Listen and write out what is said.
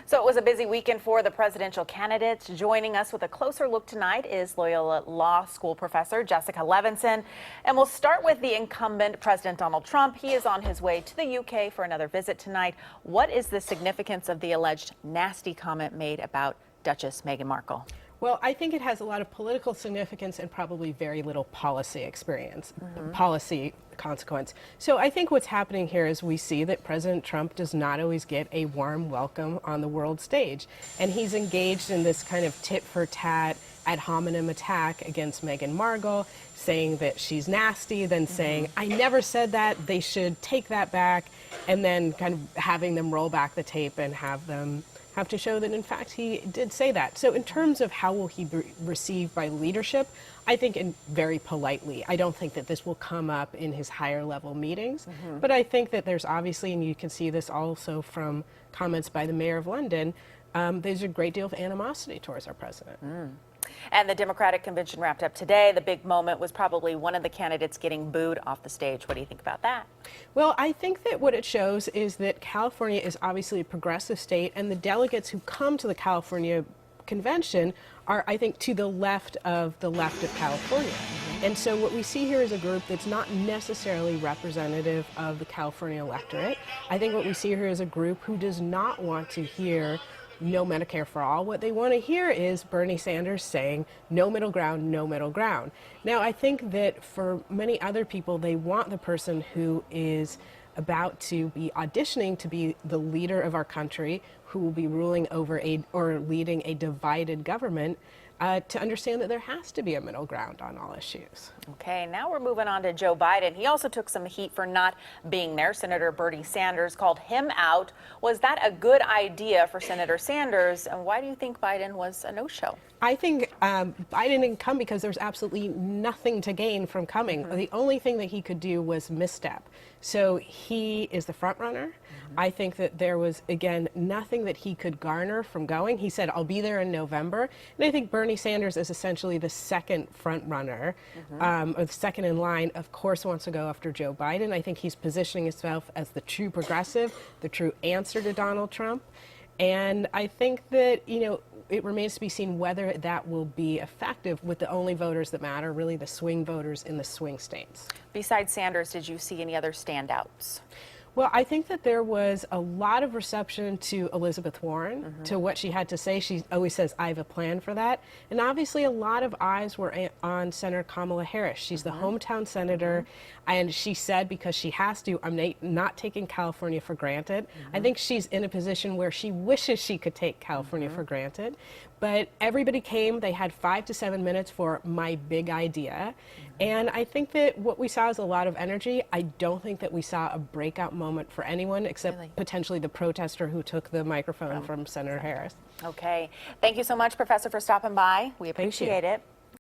So it was a busy weekend for the presidential candidates. Joining us with a closer look tonight is Loyola Law School professor Jessica Levinson. And we'll start with the incumbent President Donald Trump. He is on his way to the UK for another visit tonight. What is the significance of the alleged nasty comment made about Duchess Meghan Markle? Well, I think it has a lot of political significance and probably very little policy policy consequence. So I think what's happening here is we see that President Trump does not always get a warm welcome on the world stage. And he's engaged in this kind of tit for tat, ad hominem attack against Meghan Markle, saying that she's nasty, then saying, I never said that, they should take that back, and then kind of having them roll back the tape and have to show that, in fact, he did say that. So in terms of how will he be received by leadership, I think very politely. I don't think that this will come up in his higher level meetings, but I think that there's obviously, and you can see this also from comments by the mayor of London, there's a great deal of animosity towards our president. And the Democratic convention wrapped up today. The big moment was probably one of the candidates getting booed off the stage. What do you think about that? Well, I think that what it shows is that California is obviously a progressive state, and the delegates who come to the California convention are, I think, to the left of California. And so what we see here is a group that's not necessarily representative of the California electorate. I think what we see here is a group who does not want to hear no Medicare for all. What they want to hear is Bernie Sanders saying no middle ground, no middle ground. Now, I think that for many other people, they want the person who is about to be auditioning to be the leader of our country, who will be ruling over or leading a divided government, to understand that there has to be a middle ground on all issues. Okay, now we're moving on to Joe Biden. He also took some heat for not being there. Senator Bernie Sanders called him out. Was that a good idea for Senator Sanders? And why do you think Biden was a no-show? I think Biden didn't come because there's absolutely nothing to gain from coming. The only thing that he could do was misstep. So he is the front runner. I think that there was, again, nothing that he could garner from going. He said, I'll be there in November. And I think Bernie Sanders is essentially the second front runner, or the second in line, of course, wants to go after Joe Biden. I think he's positioning himself as the true progressive, the true answer to Donald Trump. And I think that, it remains to be seen whether that will be effective with the only voters that matter, really the swing voters in the swing states. Besides Sanders, did you see any other standouts? Well, I think that there was a lot of reception to Elizabeth Warren, to what she had to say. She always says, I have a plan for that. And obviously a lot of eyes were on Senator Kamala Harris. She's the hometown senator, and she said, because she has to, I'm not taking California for granted. I think she's in a position where she wishes she could take California for granted. But everybody came. They had 5 to 7 minutes for my big idea. And I think that what we saw is a lot of energy. I don't think that we saw a breakout moment for anyone except potentially the protester who took the microphone from Senator Harris. Okay. Thank you so much, Professor, for stopping by. We appreciate it.